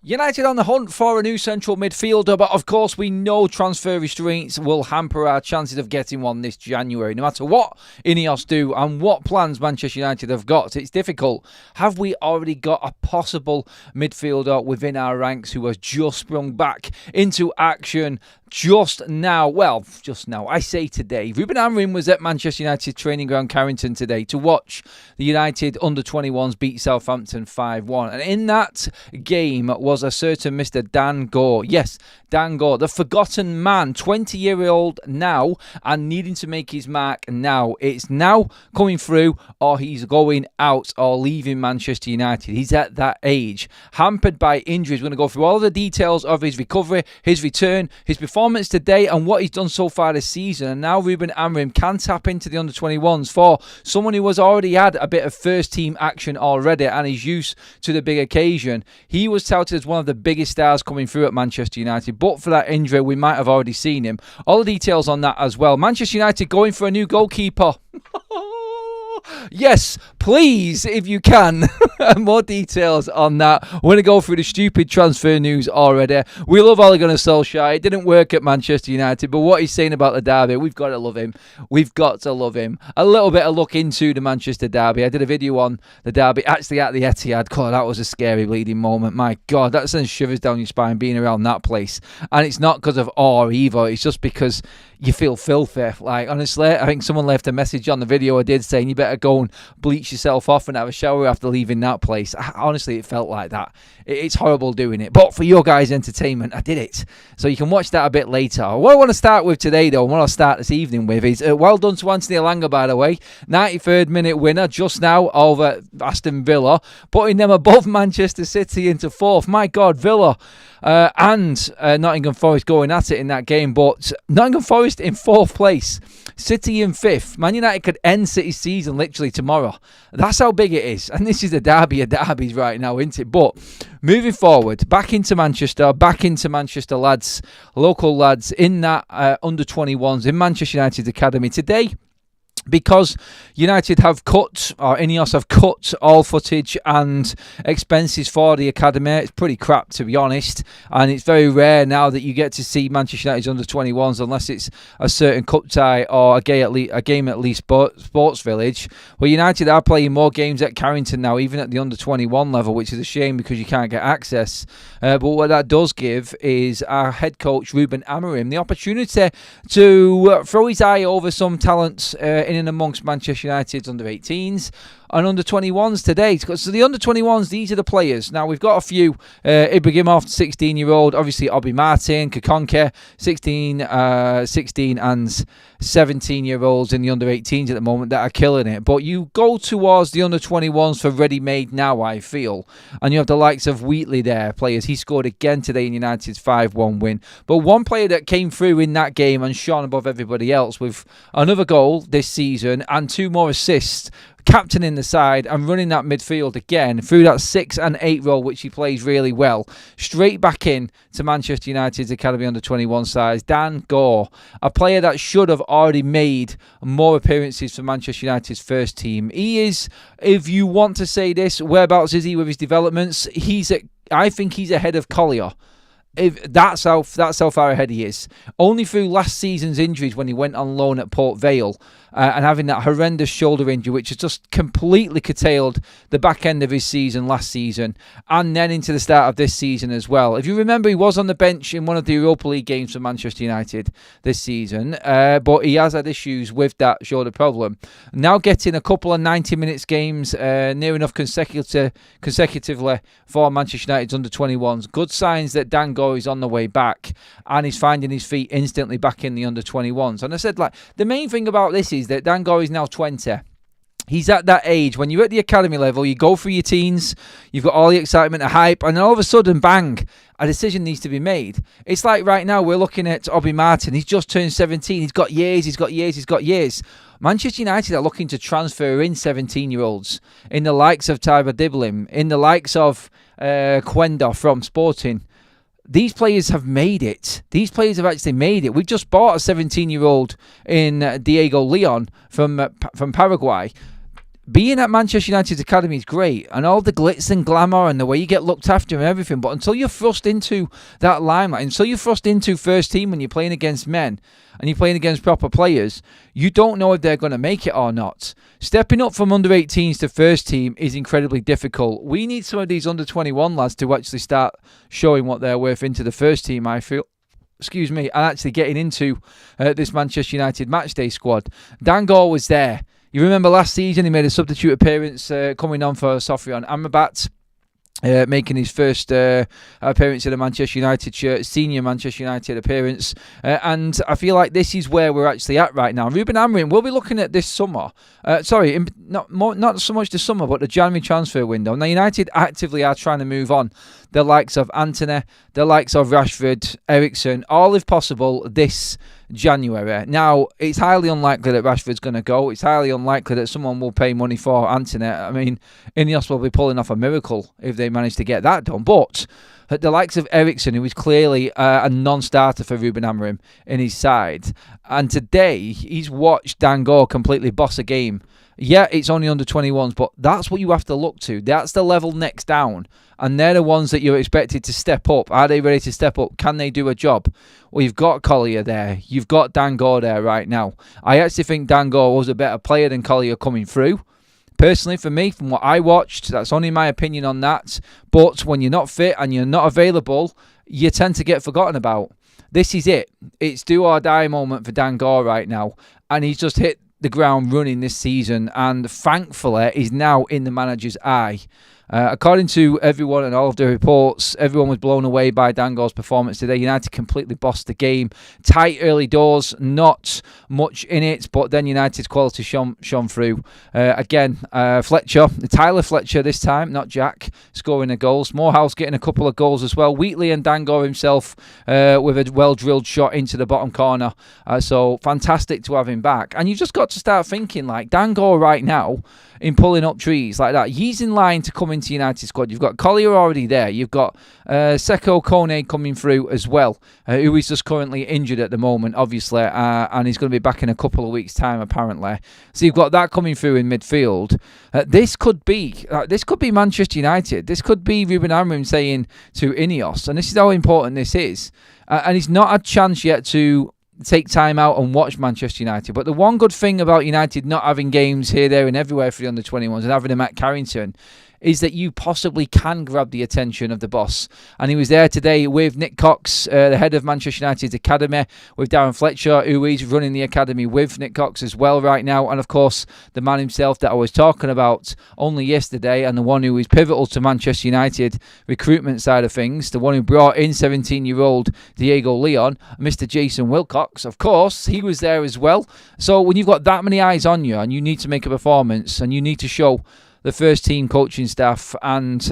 United on the hunt for a new central midfielder, but of course we know transfer restraints will hamper our chances of getting one this January. No matter what Ineos do and what plans Manchester United have got, it's difficult. Have we already got a possible midfielder within our ranks who has just sprung back into action just now? Well, just now. I say today. Ruben Amorim was at Manchester United training ground Carrington today to watch the United under-21s beat Southampton 5-1. And in that game was a certain Mr Dan GORE. Yes, Dan GORE, the forgotten man, 20-year-old now and needing to make his mark now. It's now coming through or he's going out or leaving Manchester United. He's at that age. Hampered by injuries. We're going to go through all the details of his recovery, his return, his performance today and what he's done so far this season. And now Ruben Amorim can tap into the under-21s for someone who has already had a bit of first-team action already and is used to the big occasion. He was touted as one of the biggest stars coming through at Manchester United, but for that injury we might have already seen him. All the details on that as well. Manchester United going for a new goalkeeper. Yes, please, if you can. More details on that. We're going to go through the stupid transfer news already. We love Ole Gunnar Solskjaer. It didn't work at Manchester United, but what he's saying about the derby, we've got to love him. We've got to love him. A little bit of look into the Manchester derby. I did a video on the derby, actually at the Etihad. God, that was a scary bleeding moment. My God, that sends shivers down your spine being around that place. And it's not because of awe either. It's just because you feel filthy. Like, honestly, I think someone left a message on the video I did saying you better go and bleach yourself off and have a shower after leaving that place. Honestly, it felt like that. It's horrible doing it. But for your guys' entertainment, I did it. So you can watch that a bit later. What I want to start with today, though, and what I'll start this evening with is, well done to Anthony Elanga, by the way. 93rd minute winner just now over Aston Villa, putting them above Manchester City into 4th. My God, Villa and Nottingham Forest going at it in that game, but Nottingham Forest in 4th place, City in 5th. Man United could end City's season literally tomorrow. That's how big it is, and this is a derby of derbies right now, isn't it? But moving forward, back into Manchester lads, local lads in that under-21s in Manchester United's academy today. Because United have cut, or Ineos have cut all footage and expenses for the academy. It's pretty crap, to be honest. And it's very rare now that you get to see Manchester United's under-21s unless it's a certain cup tie or a game at Leeds Sports Village. Well, United are playing more games at Carrington now, even at the under-21 level, which is a shame because you can't get access. But what that does give is our head coach, Ruben Amorim, the opportunity to throw his eye over some talents in and amongst Manchester United's under-18s and under-21s today. So the under-21s, these are the players. Now, we've got a few. Ibrahimov, 16-year-old. Obviously, Obi Martin, Kakonke, 16 and 17-year-olds in the under-18s at the moment that are killing it. But you go towards the under-21s for ready-made now, I feel. And you have the likes of Wheatley there, players. He scored again today in United's 5-1 win. But one player that came through in that game and shone above everybody else with another goal this season and 2 more assists, captaining the side and running that midfield again through that 6 and 8 role, which he plays really well. Straight back in to Manchester United's academy under-21 sides, Dan GORE, a player that should have already made more appearances for Manchester United's first team. He is, if you want to say this, whereabouts is he with his developments? I think he's ahead of Collier. That's how far ahead he is. Only through last season's injuries when he went on loan at Port Vale and having that horrendous shoulder injury, which has just completely curtailed the back end of his season last season and then into the start of this season as well. If you remember, he was on the bench in one of the Europa League games for Manchester United this season, but he has had issues with that shoulder problem. Now getting a couple of 90 minutes games near enough consecutively for Manchester United's under-21s. Good signs that Dan GORE is on the way back and he's finding his feet instantly back in the under-21s. And I said, the main thing about this is that Dan GORE is now 20. He's at that age. When you're at the academy level, you go through your teens, you've got all the excitement, the hype, and then all of a sudden, bang, a decision needs to be made. It's like right now, we're looking at Obi Martin. He's just turned 17. He's got years. Manchester United are looking to transfer in 17-year-olds in the likes of Tyber Diblim, in the likes of Quenda from Sporting. these players have made it. These players have actually made it. We just bought a 17-year-old in Diego Leon from Paraguay. Being at Manchester United's academy is great, and all the glitz and glamour and the way you get looked after and everything, but until you're thrust into that limelight, until you're thrust into first team when you're playing against men and you're playing against proper players, you don't know if they're going to make it or not. Stepping up from under-18s to first team is incredibly difficult. We need some of these under-21 lads to actually start showing what they're worth into the first team, I feel. And actually getting into this Manchester United matchday squad. Dan Gore was there. You remember last season he made a substitute appearance coming on for Sofian Amrabat, making his first appearance in a Manchester United shirt, senior Manchester United appearance. And I feel like this is where we're actually at right now. Ruben Amorim will be looking at this summer. Not so much the summer, but the January transfer window. Now, United actively are trying to move on the likes of Antony, the likes of Rashford, Eriksen, all if possible this January. Now, it's highly unlikely that Rashford's going to go. It's highly unlikely that someone will pay money for Antony. I mean, Ineos will be pulling off a miracle if they manage to get that done. But the likes of Eriksen, who is clearly a non-starter for Ruben Amorim in his side, and today he's watched Dan Gore completely boss a game. Yeah, it's only under 21s, but that's what you have to look to. That's the level next down. And they're the ones that you're expected to step up. Are they ready to step up? Can they do a job? Well, you've got Collier there. You've got Dan Gore there right now. I actually think Dan Gore was a better player than Collier coming through. Personally, for me, from what I watched, that's only my opinion on that. But when you're not fit and you're not available, you tend to get forgotten about. This is it. It's do or die moment for Dan Gore right now. And he's just hit the ground running this season, and thankfully is now in the manager's eye. According to everyone and all of the reports, everyone was blown away by Dan Gore's performance today. United completely bossed the game. Tight early doors, not much in it, but then United's quality shone through. Tyler Fletcher this time, not Jack, scoring the goals. Morehouse getting a couple of goals as well. Wheatley and Dan Gore himself with a well-drilled shot into the bottom corner. So fantastic to have him back. And you've just got to start thinking like Dan Gore right now, in pulling up trees like that. He's in line to come into United squad. You've got Collier already there. You've got Seko Kone coming through as well, who is just currently injured at the moment, obviously, and he's going to be back in a couple of weeks' time, apparently. So you've got that coming through in midfield. This could be Manchester United. This could be Ruben Amorim saying to Ineos, and this is how important this is. And he's not had a chance yet to take time out and watch Manchester United. But the one good thing about United not having games here, there and everywhere for the under-21s and having them at Carrington is that you possibly can grab the attention of the boss. And he was there today with Nick Cox, the head of Manchester United's academy, with Darren Fletcher, who is running the academy with Nick Cox as well right now. And of course, the man himself that I was talking about only yesterday, and the one who is pivotal to Manchester United recruitment side of things, the one who brought in 17-year-old Diego Leon, Mr. Jason Wilcox. Of course, he was there as well. So when you've got that many eyes on you and you need to make a performance and you need to show the first team coaching staff and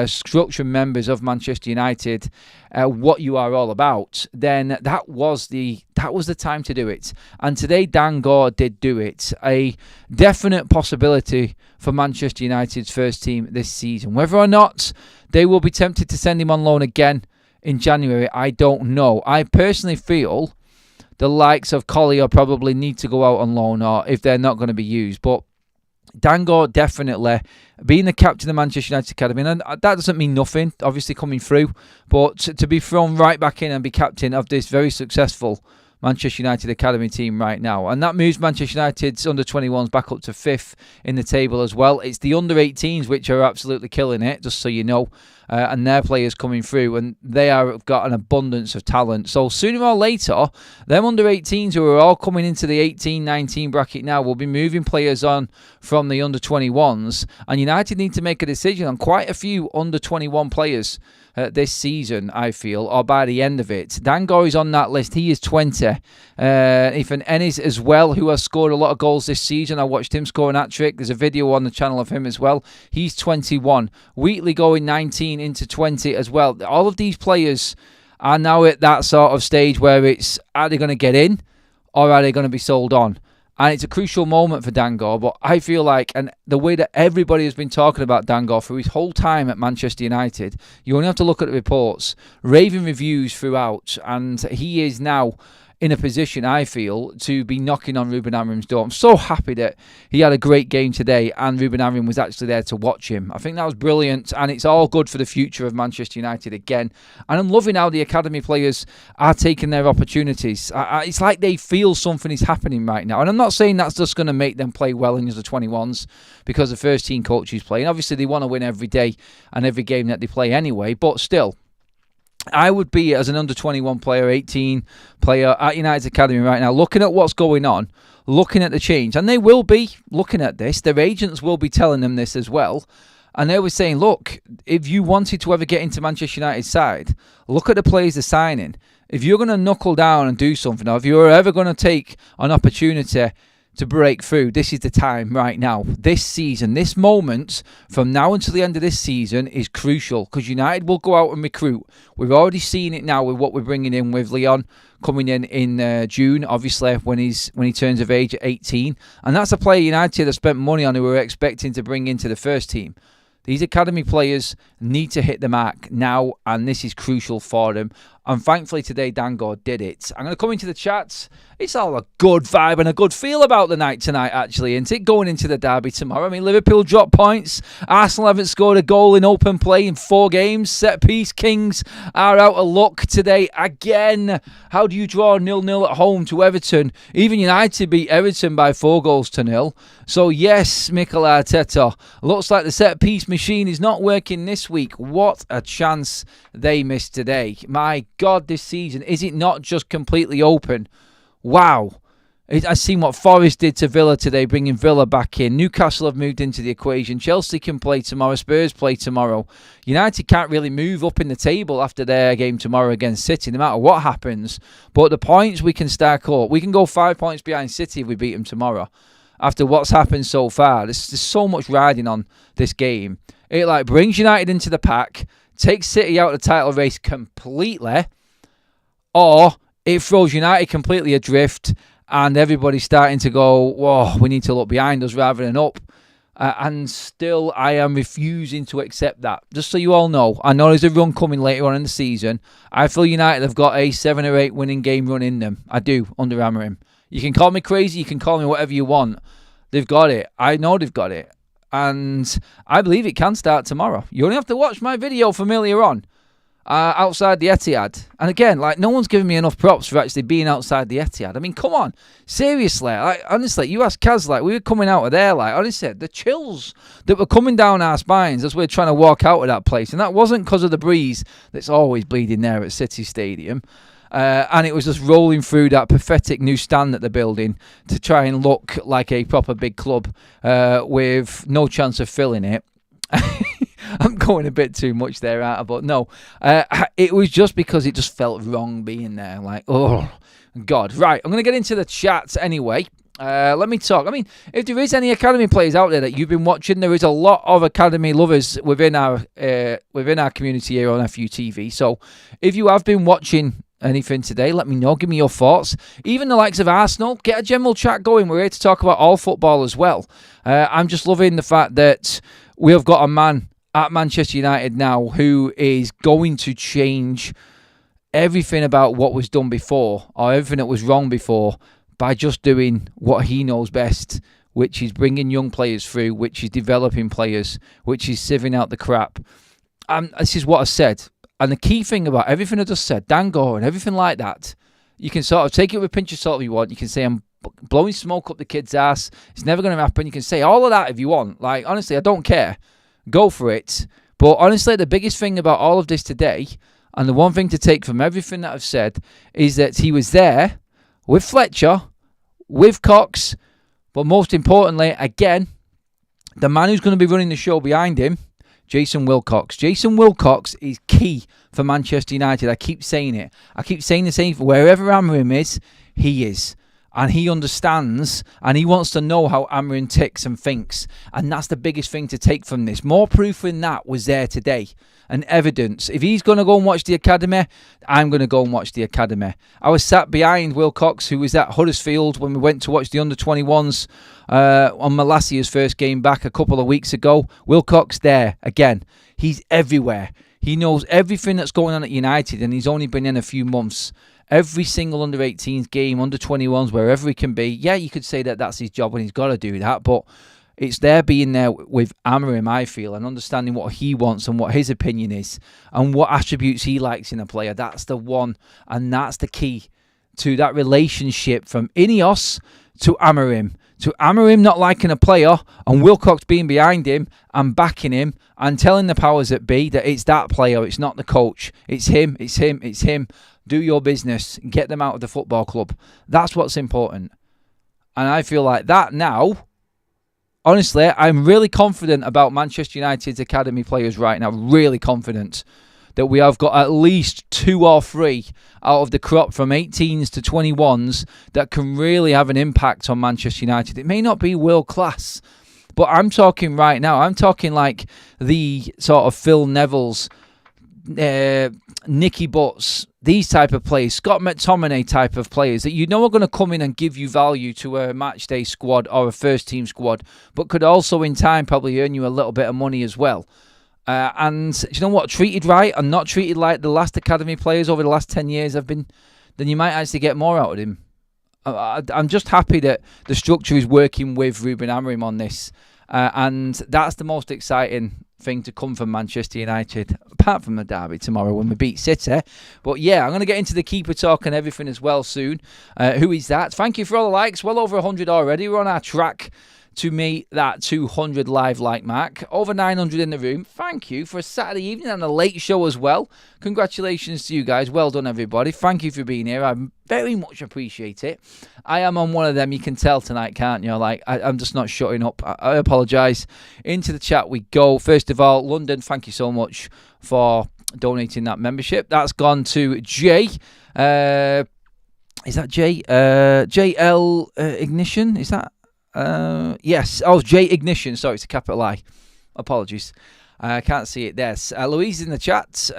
structure members of Manchester United what you are all about, then that was the time to do it. And today Dan Gore did do it. A definite possibility for Manchester United's first team this season. Whether or not they will be tempted to send him on loan again in January, I don't know. I personally feel the likes of Collier probably need to go out on loan, or if they're not going to be used. But Dan Gore definitely being the captain of Manchester United Academy, and that doesn't mean nothing, obviously coming through, but to be thrown right back in and be captain of this very successful Manchester United Academy team right now. And that moves Manchester United's under-21s back up to 5th in the table as well. It's the under-18s which are absolutely killing it, just so you know. And their players coming through, and they have got an abundance of talent. So sooner or later, them under-18s who are all coming into the 18-19 bracket now will be moving players on from the under-21s. And United need to make a decision on quite a few under-21 players this season, I feel, or by the end of it. Dan Gore is on that list. He is 20. Ethan Ennis as well, who has scored a lot of goals this season. I watched him score an hat-trick. There's a video on the channel of him as well. He's 21. Wheatley going 19 into 20 as well. All of these players are now at that sort of stage where it's, are they going to get in or are they going to be sold on? And it's a crucial moment for Dan Gore, but I feel like, and the way that everybody has been talking about Dan Gore through his whole time at Manchester United, you only have to look at the reports, raving reviews throughout, and he is now in a position, I feel, to be knocking on Ruben Amorim's door. I'm so happy that he had a great game today and Ruben Amorim was actually there to watch him. I think that was brilliant, and it's all good for the future of Manchester United again. And I'm loving how the academy players are taking their opportunities. It's like they feel something is happening right now. And I'm not saying that's just going to make them play well in the 21s because the first team coach is playing. Obviously, they want to win every day and every game that they play anyway, but still, I would be, as an under-21 player, 18 player at United's academy right now, looking at what's going on, looking at the change. And they will be looking at this. Their agents will be telling them this as well. And they were saying, look, if you wanted to ever get into Manchester United's side, look at the players they're signing. If you're going to knuckle down and do something, or if you're ever going to take an opportunity to break through, this is the time right now. This season, this moment, from now until the end of this season, is crucial because United will go out and recruit. We've already seen it now with what we're bringing in with Leon coming in June, obviously, when he turns of age at 18. And that's a player United have spent money on who we're expecting to bring into the first team. These academy players need to hit the mark now, and this is crucial for them. And thankfully today, Dan Gore did it. I'm going to come into the chats. It's all a good vibe and a good feel about the night tonight, actually, isn't it? Going into the derby tomorrow. I mean, Liverpool dropped points. Arsenal haven't scored a goal in open play in 4 games. Set-piece Kings are out of luck today again. How do you draw 0-0 at home to Everton? Even United beat Everton by 4-0. So, yes, Mikel Arteta, looks like the set-piece machine is not working this week. What a chance they missed today. My God, this season, is it not just completely open? Wow. I've seen what Forest did to Villa today, bringing Villa back in. Newcastle have moved into the equation. Chelsea can play tomorrow. Spurs play tomorrow. United can't really move up in the table after their game tomorrow against City, no matter what happens. But the points we can stack up. We can go 5 points behind City if we beat them tomorrow. After what's happened so far, there's so much riding on this game. It like brings United into the pack, takes City out of the title race completely, or it throws United completely adrift and everybody's starting to go, whoa, we need to look behind us rather than up. And still, I am refusing to accept that. Just so you all know, I know there's a run coming later on in the season. I feel United have got a 7 or 8 winning game run in them. I do, under Amorim. You can call me crazy, you can call me whatever you want. They've got it. I know they've got it. And I believe it can start tomorrow. You only have to watch my video from earlier on. Outside the Etihad. And again, like, no one's giving me enough props for actually being outside the Etihad. I mean, come on. Seriously. Like, honestly, you ask Kaz, like, we were coming out of there, like, honestly, the chills that were coming down our spines as we were trying to walk out of that place. And that wasn't because of the breeze that's always bleeding there at City Stadium. And it was just rolling through that pathetic new stand that they're building to try and look like a proper big club with no chance of filling it. I'm going a bit too much there, aren't I? But no, it was just because it just felt wrong being there. Like, oh, God. Right, I'm going to get into the chats anyway. Let me talk. I mean, if there is any academy players out there that you've been watching, there is a lot of academy lovers within our community here on FUTV. So if you have been watching anything today, let me know. Give me your thoughts. Even the likes of Arsenal, get a general chat going. We're here to talk about all football as well. I'm just loving the fact that we have got a man at Manchester United now who is going to change everything about what was done before, or everything that was wrong before, by just doing what he knows best, which is bringing young players through, which is developing players, which is sieving out the crap. This is what I said. And the key thing about everything I just said, Dan Gore and everything like that, you can sort of take it with a pinch of salt if you want. You can say, I'm blowing smoke up the kid's ass. It's never going to happen. You can say all of that if you want. Like, honestly, I don't care. Go for it. But honestly, the biggest thing about all of this today, and the one thing to take from everything that I've said, is that he was there with Fletcher, with Cox, but most importantly, again, the man who's going to be running the show behind him, Jason Wilcox. Jason Wilcox is key for Manchester United. I keep saying it. I keep saying the same. Wherever Amorim is, he is. And he understands and he wants to know how Amorim ticks and thinks. And that's the biggest thing to take from this. More proof than that was there today. And evidence. If he's going to go and watch the academy, I'm going to go and watch the academy. I was sat behind Will Cox, who was at Huddersfield when we went to watch the under-21s on Malassia's first game back a couple of weeks ago. Will Cox there. Again, he's everywhere. He knows everything that's going on at United, and he's only been in a few months. Every single under-18s game, under-21s, wherever he can be. Yeah, you could say that that's his job and he's got to do that, but it's there being there with Amorim, I feel, and understanding what he wants and what his opinion is and what attributes he likes in a player. That's the one, and that's the key to that relationship from Ineos to Amorim. To Amorim not liking a player and Wilcox being behind him and backing him and telling the powers that be that it's that player, it's not the coach. It's him, it's him, it's him. Do your business. Get them out of the football club. That's what's important. And I feel like that now, honestly, I'm really confident about Manchester United's academy players right now. Really confident that we have got at least 2 or 3 out of the crop from 18s to 21s that can really have an impact on Manchester United. It may not be world class, but I'm talking right now. I'm talking like the sort of Phil Neville's, Nicky Butts, these type of players, Scott McTominay type of players that you know are going to come in and give you value to a match day squad or a first team squad, but could also in time probably earn you a little bit of money as well. And you know what? Treated right and not treated like the last academy players over the last 10 years have been, then you might actually get more out of him. I'm just happy that the structure is working with Ruben Amorim on this. And that's the most exciting thing to come from Manchester United, apart from the derby tomorrow when we beat City. But yeah, I'm going to get into the keeper talk and everything as well soon. Who is that? Thank you for all the likes. Well over 100 already. We're on our track to meet that 200 live like mark. Over 900 in the room. Thank you for a Saturday evening and a late show as well. Congratulations to you guys. Well done, everybody. Thank you for being here. I very much appreciate it. I am on one of them. You can tell tonight, can't you? Like, I'm just not shutting up. I apologise. Into the chat we go. First of all, London, thank you so much for donating that membership. That's gone to Jay. Is that Jay? JL Ignition? Is that? Yes. Oh, J Ignition. Sorry, it's a capital I. Apologies. I can't see it there. Louise in the chat.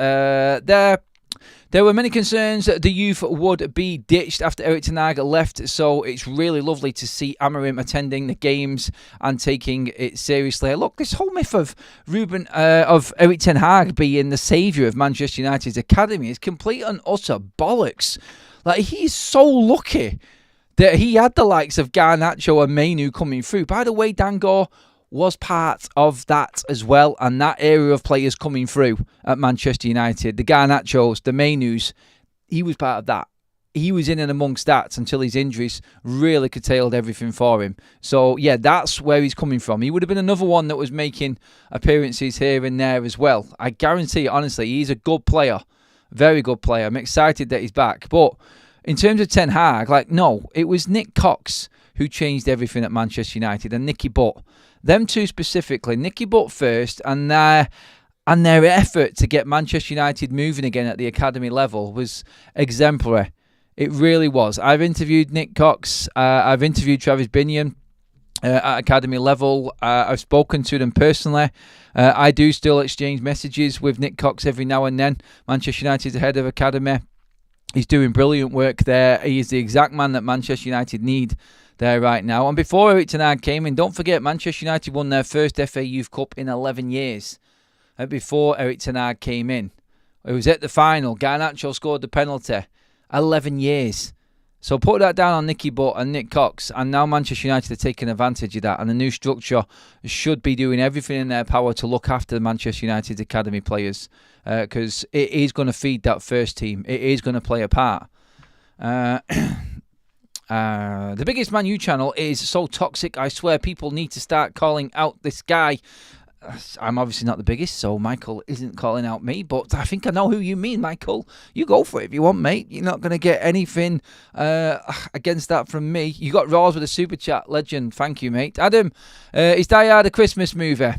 There were many concerns that the youth would be ditched after Erik ten Hag left, so it's really lovely to see Amorim attending the games and taking it seriously. Look, this whole myth of Erik ten Hag being the saviour of Manchester United's academy is complete and utter bollocks. Like, he's so lucky that he had the likes of Garnacho and Mainu coming through. By the way, Dan Gore was part of that as well, and that area of players coming through at Manchester United. The Garnachos, the Mainus, he was part of that. He was in and amongst that until his injuries really curtailed everything for him. So, yeah, that's where he's coming from. He would have been another one that was making appearances here and there as well. I guarantee, honestly, he's a good player. Very good player. I'm excited that he's back. But in terms of Ten Hag, no, it was Nick Cox who changed everything at Manchester United and Nicky Butt. Them two specifically, Nicky Butt first, and their effort to get Manchester United moving again at the academy level was exemplary. It really was. I've interviewed Nick Cox. I've interviewed Travis Binion at academy level. I've spoken to them personally. I do still exchange messages with Nick Cox every now and then. Manchester United's head of academy. He's doing brilliant work there. He is the exact man that Manchester United need there right now. And before Erik ten Hag came in, don't forget, Manchester United won their first FA Youth Cup in 11 years. Before Erik ten Hag came in. It was at the final. Garnacho scored the penalty. 11 years. So put that down on Nicky Butt and Nick Cox. And now Manchester United are taking advantage of that. And the new structure should be doing everything in their power to look after the Manchester United academy players. Because it is going to feed that first team. It is going to play a part. The biggest Man U channel is so toxic. I swear people need to start calling out this guy. I'm obviously not the biggest, so Michael isn't calling out me, but I think I know who you mean, Michael. You go for it if you want, mate. You're not going to get anything against that from me. You got Raws with a super chat. Legend. Thank you, mate. Adam, is Die Hard a Christmas movie?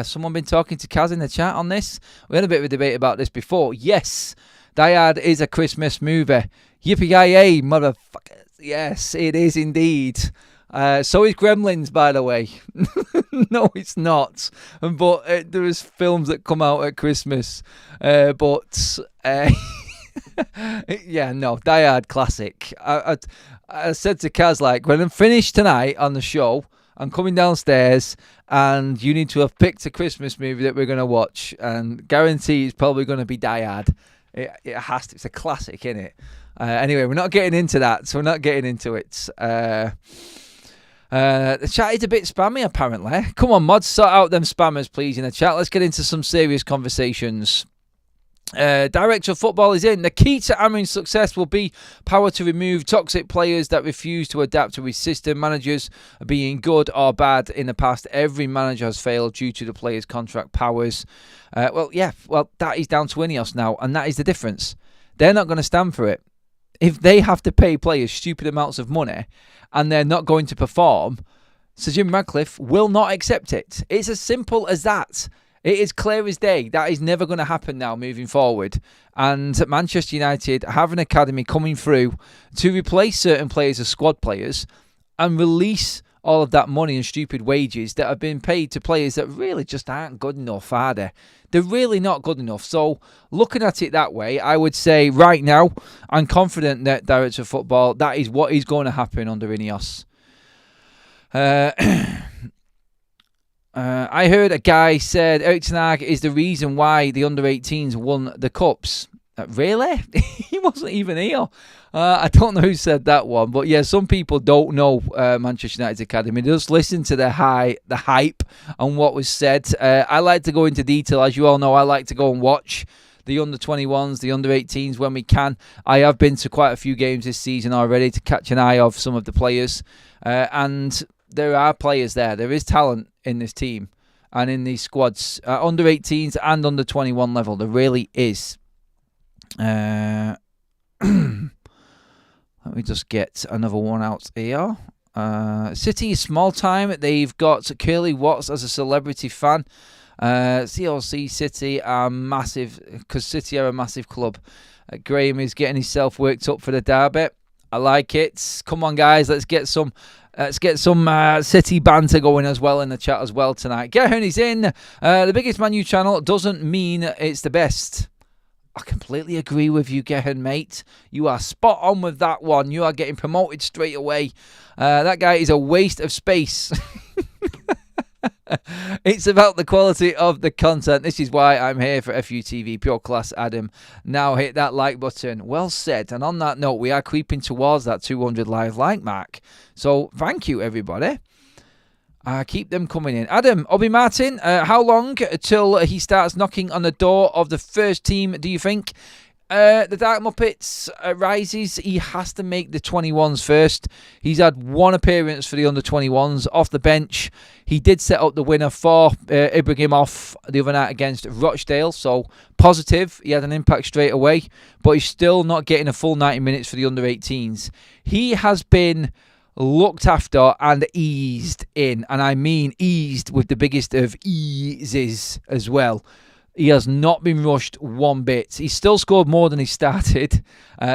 Someone been talking to Kaz in the chat on this? We had a bit of a debate about this before. Yes, Die Hard is a Christmas movie. Yippee-ki-yay, motherfuckers. Yes, it is indeed. So is Gremlins, by the way. No, it's not. But there is films that come out at Christmas. Yeah, no, Die Hard classic. I said to Kaz, like, when I'm finished tonight on the show, I'm coming downstairs and you need to have picked a Christmas movie that we're going to watch. And guarantee it's probably going to be Die Hard. It has to. It's a classic, isn't it? Anyway, we're not getting into that, so we're not getting into it. The chat is a bit spammy, apparently. Come on, mods, sort out them spammers, please, in the chat. Let's get into some serious conversations. Director of Football is in. The key to Amorim's success will be power to remove toxic players that refuse to adapt to his system. Managers being good or bad in the past, every manager has failed due to the players' contract powers. Well, that is down to Ineos now, and that is the difference. They're not going to stand for it. If they have to pay players stupid amounts of money and they're not going to perform, Sir Jim Ratcliffe will not accept it. It's as simple as that. It is clear as day. That is never going to happen now moving forward. And Manchester United have an academy coming through to replace certain players as squad players and release all of that money and stupid wages that have been paid to players that really just aren't good enough, are they? They're really not good enough. So looking at it that way, I would say right now, I'm confident that Director of Football, that is what is going to happen under Ineos. I heard a guy said Erik ten Hag is the reason why the under-18s won the Cups. Really? He wasn't even here. I don't know who said that one. But yeah, some people don't know Manchester United's academy. Just listen to the hype and what was said. I like to go into detail. As you all know, I like to go and watch the under-21s, the under-18s when we can. I have been to quite a few games this season already to catch an eye of some of the players. And there are players there. There is talent in this team and in these squads. Under-18s and under-21 level. There really is. Let me just get another one out here. City is small time. They've got Curly Watts as a celebrity fan. CLC City are massive because City are a massive club. Graham is getting himself worked up for the derby. I like it. Come on, guys, let's get some City banter going as well in the chat as well tonight. Gehan is in. The biggest Man U channel doesn't mean it's the best. I completely agree with you, Gehan, mate. You are spot on with that one. You are getting promoted straight away. That guy is a waste of space. It's about the quality of the content. This is why I'm here for FUTV. Pure class, Adam. Now hit that like button. Well said. And on that note, we are creeping towards that 200 live like mark. So thank you, everybody. Keep them coming in. Adam, Obi Martin, how long till he starts knocking on the door of the first team, do you think? The Dark Muppets rises. He has to make the 21s first. He's had one appearance for the under-21s off the bench. He did set up the winner for Ibrahimov the other night against Rochdale, so positive. He had an impact straight away, but he's still not getting a full 90 minutes for the under-18s. He has been looked after and eased in, and I mean eased with the biggest of eases as well. He has not been rushed one bit. He's still scored more than he started,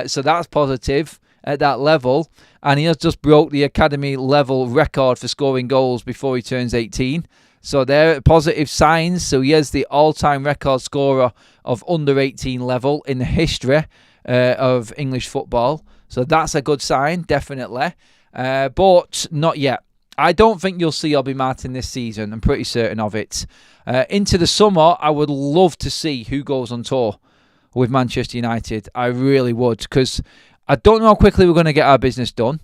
so that's positive at that level. And he has just broke the academy level record for scoring goals before he turns 18. So they're positive signs. So he is the all-time record scorer of under 18 level in the history of English football. So that's a good sign, definitely. But not yet. I don't think you'll see Obi Martin this season. I'm pretty certain of it. Into the summer, I would love to see who goes on tour with Manchester United. I really would, because I don't know how quickly we're going to get our business done.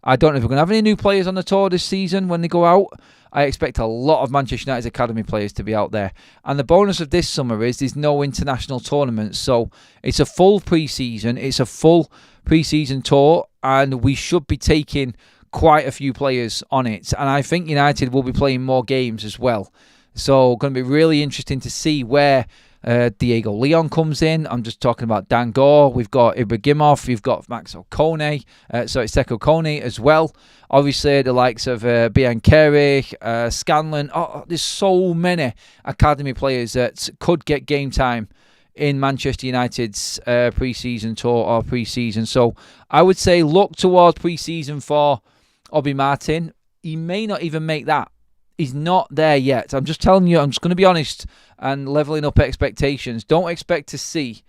I don't know if we're going to have any new players on the tour this season when they go out. I expect a lot of Manchester United's academy players to be out there. And the bonus of this summer is there's no international tournaments. So it's a full pre-season. It's a full pre-season tour. And we should be taking quite a few players on it. And I think United will be playing more games as well. So going to be really interesting to see where Diego Leon comes in. I'm just talking about Dan Gore. We've got Ibrahimov. We've got Max Okone. Seko Kone as well. Obviously, the likes of Biancheri, Scanlon. Oh, there's so many academy players that could get game time in Manchester United's pre-season tour or pre-season. So I would say look towards pre-season for Obi Martin. He may not even make that. He's not there yet. I'm just telling you, I'm just going to be honest and leveling up expectations. Don't expect to see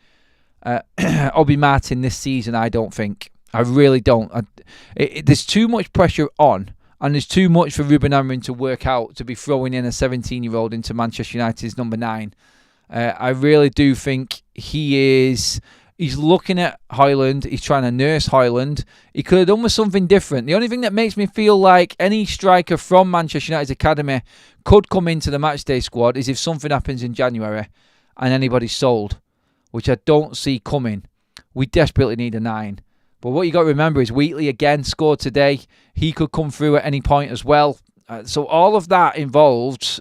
Obi Martin this season, I don't think. I really don't. There's too much pressure on, and there's too much for Ruben Amorim to work out to be throwing in a 17-year-old into Manchester United's number 9. I really do think he's looking at Højlund. He's trying to nurse Højlund. He could have done with something different. The only thing that makes me feel like any striker from Manchester United's academy could come into the matchday squad is if something happens in January and anybody's sold, which I don't see coming. We desperately need a 9. But what you got to remember is Wheatley again scored today. He could come through at any point as well. So all of that involved,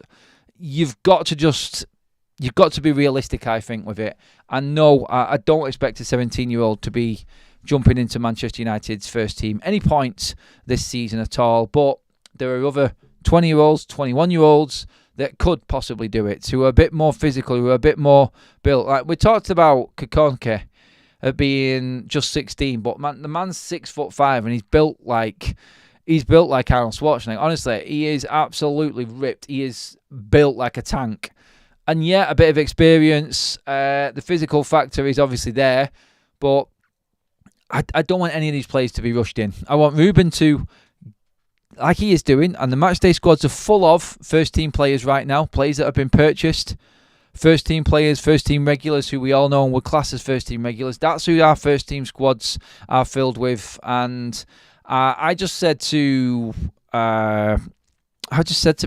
you've got to be realistic, I think, with it. And no, I don't expect a 17-year-old to be jumping into Manchester United's first team any point this season at all. But there are other 20-year-olds, 21-year-olds that could possibly do it, who are a bit more physical, who are a bit more built. Like we talked about Kokonke being just 16, but the man's 6'5" and he's built like Arnold Schwarzenegger. Honestly, he is absolutely ripped. He is built like a tank. And yeah, a bit of experience. The physical factor is obviously there, but I don't want any of these players to be rushed in. I want Ruben to, like he is doing, and the matchday squads are full of first-team players right now, players that have been purchased, first-team players, first-team regulars who we all know and would class as first-team regulars. That's who our first-team squads are filled with. And I just said to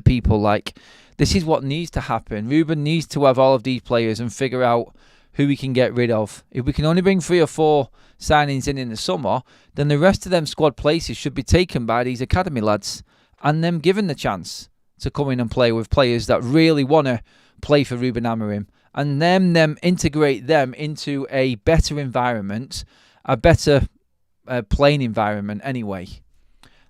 people, like, this is what needs to happen. Ruben needs to have all of these players and figure out who we can get rid of. If we can only bring 3 or 4 signings in the summer, then the rest of them squad places should be taken by these academy lads and them given the chance to come in and play with players that really want to play for Ruben Amorim, and them integrate them into a better environment, a better playing environment anyway.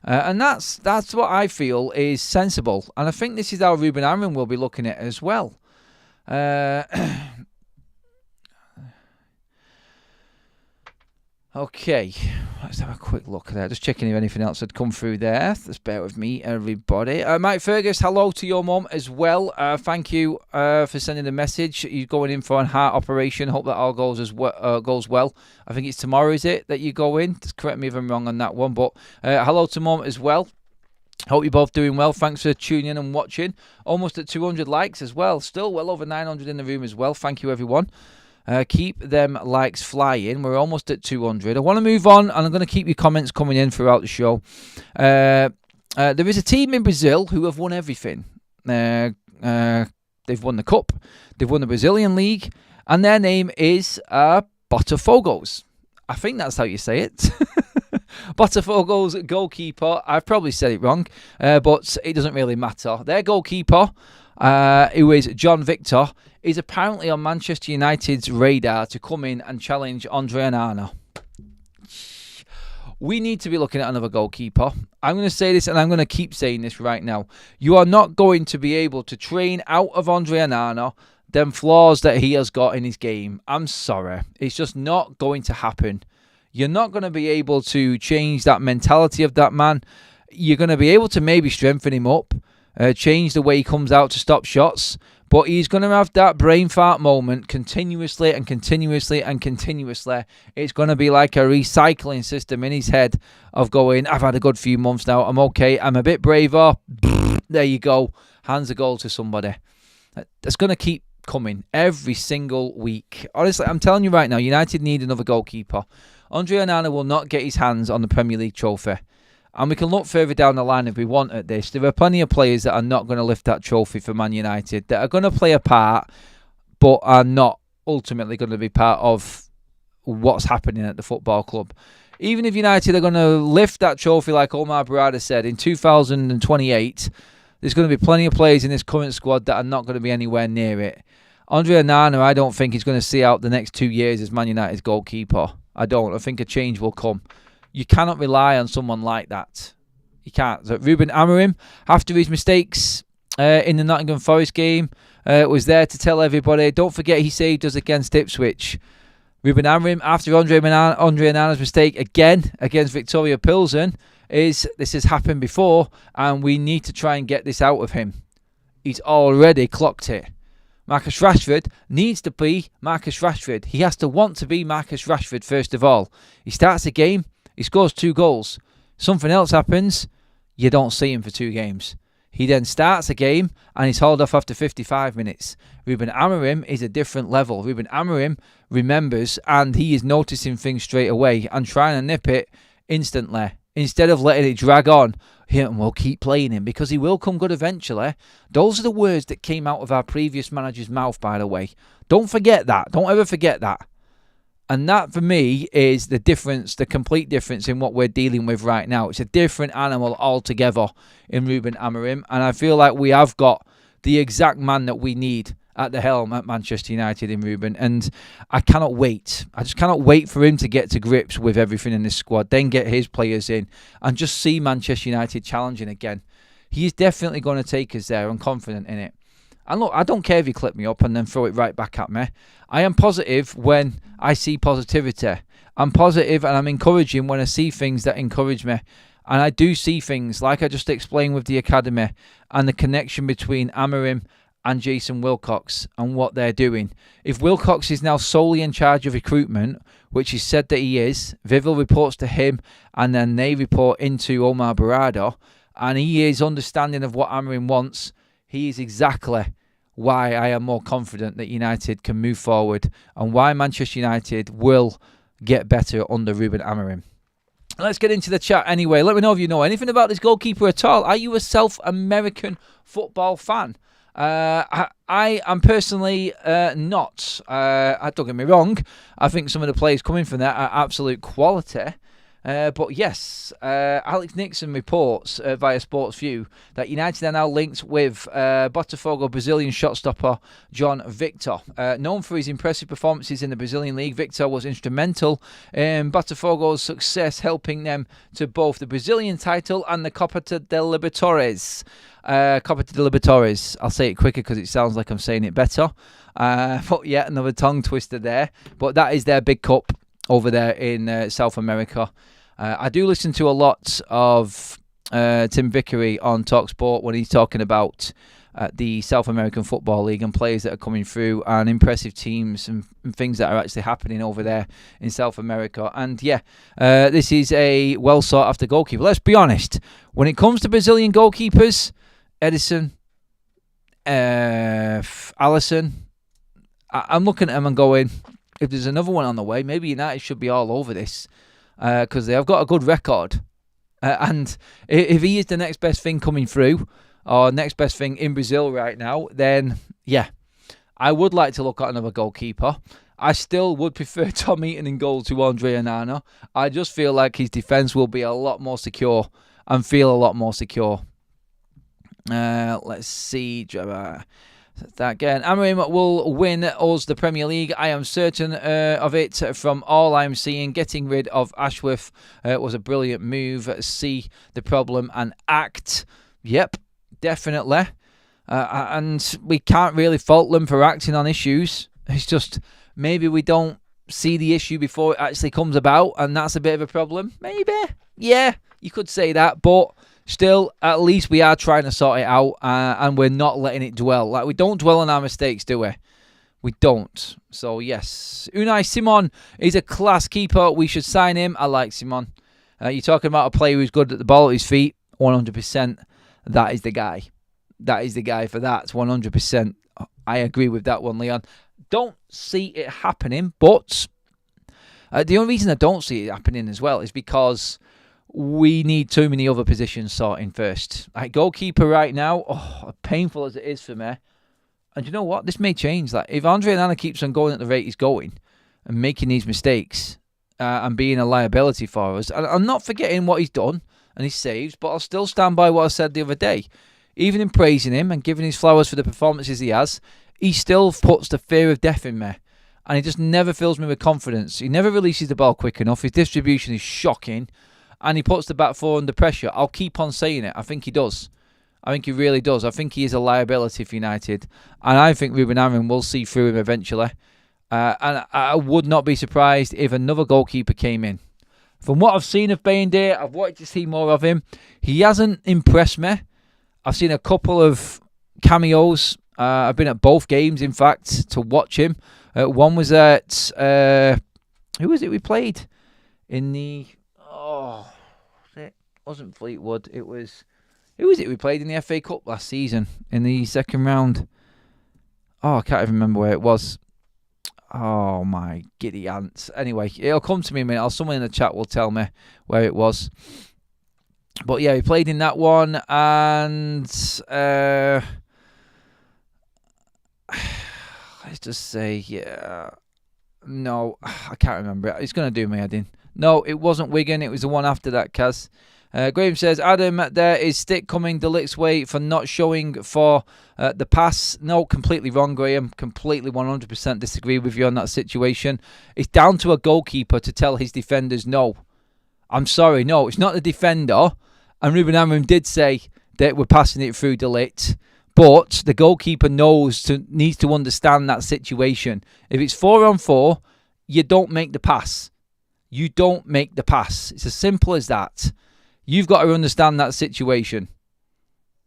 And that's what I feel is sensible. And I think this is how Ruben Amorim will be looking at it as well. Okay, let's have a quick look there. Just checking if anything else had come through there. Just bear with me, everybody. Mike Fergus, hello to your mum as well. Thank you for sending the message. You're going in for a heart operation. Hope that all goes well. I think it's tomorrow, is it, that you go in? Just correct me if I'm wrong on that one. But hello to mum as well. Hope you're both doing well. Thanks for tuning in and watching. Almost at 200 likes as well. Still well over 900 in the room as well. Thank you, everyone. Keep them likes flying. We're almost at 200. I want to move on, and I'm going to keep your comments coming in throughout the show. There is a team in Brazil who have won everything. They've won the Cup. They've won the Brazilian League. And their name is Botafogo's. I think that's how you say it. Botafogo's goalkeeper. I've probably said it wrong, but it doesn't really matter. Their goalkeeper, who is John Victor, is apparently on Manchester United's radar to come in and challenge Andre Onana. We need to be looking at another goalkeeper. I'm going to say this, and I'm going to keep saying this right now. You are not going to be able to train out of Andre Onana them flaws that he has got in his game. I'm sorry. It's just not going to happen. You're not going to be able to change that mentality of that man. You're going to be able to maybe strengthen him up, change the way he comes out to stop shots, but he's going to have that brain fart moment continuously and continuously and continuously. It's going to be like a recycling system in his head of going, I've had a good few months now, I'm okay, I'm a bit braver. There you go. Hands a goal to somebody. That's going to keep coming every single week. Honestly, I'm telling you right now, United need another goalkeeper. Andre Onana will not get his hands on the Premier League trophy. And we can look further down the line if we want at this. There are plenty of players that are not going to lift that trophy for Man United, that are going to play a part, but are not ultimately going to be part of what's happening at the football club. Even if United are going to lift that trophy, like Omar Barada said, in 2028, there's going to be plenty of players in this current squad that are not going to be anywhere near it. Andre Onana, I don't think he's going to see out the next 2 years as Man United's goalkeeper. I don't. I think a change will come. You cannot rely on someone like that. You can't. So Ruben Amorim, after his mistakes in the Nottingham Forest game, was there to tell everybody, don't forget he saved us against Ipswich. Ruben Amorim, after Andre Onana's mistake again against Victoria Pilsen, this has happened before, and we need to try and get this out of him. He's already clocked it. Marcus Rashford needs to be Marcus Rashford. He has to want to be Marcus Rashford first of all. He starts a game, he scores 2 goals. Something else happens, you don't see him for 2 games. He then starts a game and he's hauled off after 55 minutes. Ruben Amorim is a different level. Ruben Amorim remembers, and he is noticing things straight away and trying to nip it instantly. Instead of letting it drag on, we'll keep playing him because he will come good eventually. Those are the words that came out of our previous manager's mouth, by the way. Don't forget that. Don't ever forget that. And that, for me, is the difference, the complete difference in what we're dealing with right now. It's a different animal altogether in Ruben Amorim. And I feel like we have got the exact man that we need at the helm at Manchester United in Ruben. And I cannot wait. I just cannot wait for him to get to grips with everything in this squad, then get his players in and just see Manchester United challenging again. He is definitely going to take us there. I'm confident in it. And look, I don't care if you clip me up and then throw it right back at me. I am positive when I see positivity. I'm positive and I'm encouraging when I see things that encourage me. And I do see things like I just explained with the academy and the connection between Amorim and Jason Wilcox and what they're doing. If Wilcox is now solely in charge of recruitment, which he said that he is, Vivel reports to him and then they report into Omar Barada, and he is understanding of what Amorim wants, he is exactly why I am more confident that United can move forward and why Manchester United will get better under Ruben Amorim. Let's get into the chat anyway. Let me know if you know anything about this goalkeeper at all. Are you a South American football fan? I am personally not. Don't get me wrong. I think some of the players coming from there are absolute quality. But yes, Alex Nixon reports via Sports View that United are now linked with Botafogo Brazilian shotstopper John Victor. Known for his impressive performances in the Brazilian League, Victor was instrumental in Botafogo's success, helping them to both the Brazilian title and the Copa de Libertadores. I'll say it quicker because it sounds like I'm saying it better. But yeah, another tongue twister there. But that is their big cup over there in South America. I do listen to a lot of Tim Vickery on TalkSport when he's talking about the South American Football League and players that are coming through and impressive teams and things that are actually happening over there in South America. And yeah, this is a well sought after goalkeeper. Let's be honest, when it comes to Brazilian goalkeepers, Edison, Alisson, I'm looking at them and going, if there's another one on the way, maybe United should be all over this because they have got a good record. And if he is the next best thing coming through or next best thing in Brazil right now, then yeah, I would like to look at another goalkeeper. I still would prefer Tom Eaton in goal to Andre Onana. I just feel like his defence will be a lot more secure and feel a lot more secure. Let's see. That again, Amorim will win us the Premier League. I am certain of it from all I'm seeing. Getting rid of Ashworth was a brilliant move. See the problem and act. Yep, definitely. And we can't really fault them for acting on issues. It's just maybe we don't see the issue before it actually comes about, and that's a bit of a problem. Maybe. Yeah, you could say that, but still, at least we are trying to sort it out and we're not letting it dwell. Like, we don't dwell on our mistakes, do we? We don't. So, yes. Unai Simon is a class keeper. We should sign him. I like Simon. You're talking about a player who's good at the ball at his feet. 100%. That is the guy. That is the guy for that. 100%. I agree with that one, Leon. Don't see it happening, but the only reason I don't see it happening as well is because we need too many other positions sorting first. Like goalkeeper right now, painful as it is for me. And you know what? This may change. Like if Andre Onana keeps on going at the rate he's going and making these mistakes and being a liability for us, and I'm not forgetting what he's done and his saves, but I'll still stand by what I said the other day. Even in praising him and giving his flowers for the performances he has, he still puts the fear of death in me. And he just never fills me with confidence. He never releases the ball quick enough. His distribution is shocking. And he puts the back four under pressure. I'll keep on saying it. I think he does. I think he really does. I think he is a liability for United. And I think Ruben Amorim will see through him eventually. And I would not be surprised if another goalkeeper came in. From what I've seen of Bayendire, I've wanted to see more of him. He hasn't impressed me. I've seen a couple of cameos. I've been at both games, in fact, to watch him. One was at... who was it we played? In the... Oh, it wasn't Fleetwood. It was... Who was it we played in the FA Cup last season? In the second round? Oh, I can't even remember where it was. Oh, my giddy ants. Anyway, it'll come to me in a minute. Someone in the chat will tell me where it was. But yeah, we played in that one. And... let's just say, yeah... No, I can't remember it. It's going to do my head in. No, it wasn't Wigan. It was the one after that, Kaz. Graham says, Adam, there is stick coming De Ligt's way for not showing for the pass. No, completely wrong, Graham. Completely 100% disagree with you on that situation. It's down to a goalkeeper to tell his defenders no. I'm sorry, no, it's not the defender. And Ruben Amorim did say that we're passing it through De Ligt. But the goalkeeper needs to understand that situation. If it's 4-on-4, you don't make the pass. You don't make the pass. It's as simple as that. You've got to understand that situation.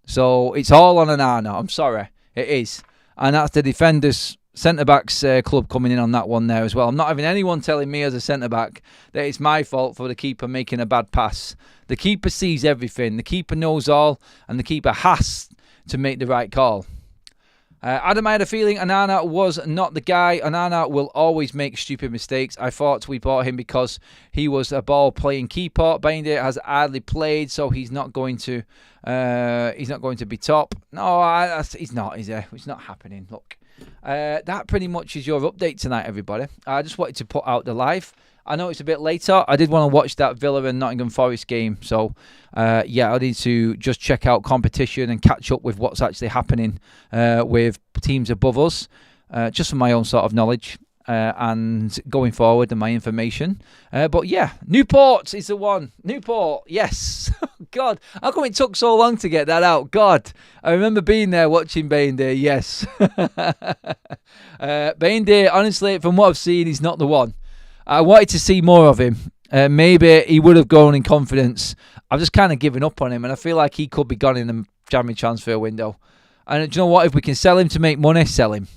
So it's all on Onana. I'm sorry. It is. And that's the defenders, centre-backs club coming in on that one there as well. I'm not having anyone telling me as a centre-back that it's my fault for the keeper making a bad pass. The keeper sees everything. The keeper knows all. And the keeper has to make the right call. Adam, I had a feeling Onana was not the guy. Onana will always make stupid mistakes. I thought we bought him because he was a ball-playing keeper. Bayendire has hardly played, so he's not going to be top. No, he's not, is he? It's not happening. Look, that pretty much is your update tonight, everybody. I just wanted to put out the live. I know it's a bit later. I did want to watch that Villa and Nottingham Forest game. So, yeah, I need to just check out competition and catch up with what's actually happening with teams above us, just for my own sort of knowledge and going forward and my information. But, yeah, Newport is the one. Newport, yes. God, how come it took so long to get that out? God, I remember being there watching Bayendire, yes. Bayendire, honestly, from what I've seen, he's not the one. I wanted to see more of him. Maybe he would have grown in confidence. I've just kind of given up on him, and I feel like he could be gone in the January transfer window. And do you know what? If we can sell him to make money, sell him.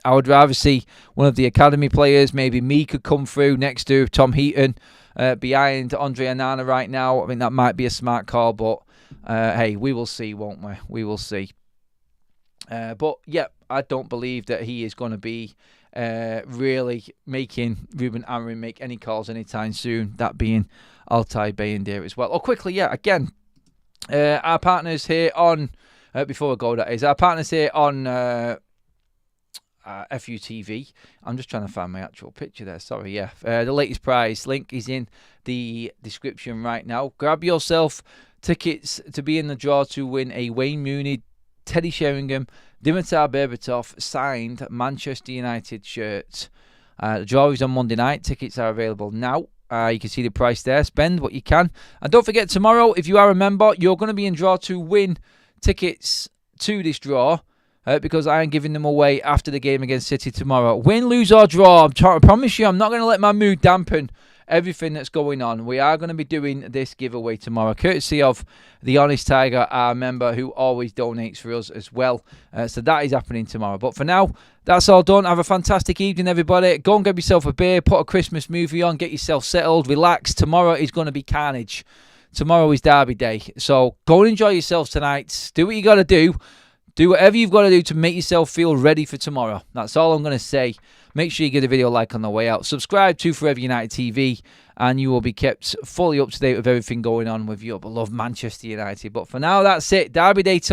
I would rather see one of the academy players. Maybe me could come through next to Tom Heaton behind Andre Onana right now. I mean, that might be a smart call, but hey, we will see, won't we? We will see. But, yeah, I don't believe that he is going to be really making Ruben Amorim make any calls anytime soon, that being Altay Bayendire as well. Oh, quickly, yeah, again, our partners here on, before I go, that is, our partners here on FUTV. I'm just trying to find my actual picture there, sorry, yeah. The latest prize link is in the description right now. Grab yourself tickets to be in the draw to win a Wayne Rooney, Teddy Sheringham, Dimitar Berbatov signed Manchester United shirt. The draw is on Monday night. Tickets are available now. You can see the price there. Spend what you can. And don't forget, tomorrow, if you are a member, you're going to be in draw to win tickets to this draw because I am giving them away after the game against City tomorrow. Win, lose or draw. I promise you, I'm not going to let my mood dampen everything that's going on. We are going to be doing this giveaway tomorrow, courtesy of the Honest Tiger, our member who always donates for us as well. So that is happening tomorrow. But for now, that's all done. Have a fantastic evening, everybody. Go and get yourself a beer, put a Christmas movie on, get yourself settled, relax. Tomorrow is going to be carnage. Tomorrow is Derby Day. So go and enjoy yourselves tonight. Do what you got to do. Do whatever you've got to do to make yourself feel ready for tomorrow. That's all I'm going to say. Make sure you give the video a like on the way out. Subscribe to Forever United TV, and you will be kept fully up to date with everything going on with your beloved Manchester United. But for now, that's it. Derby Day tomorrow.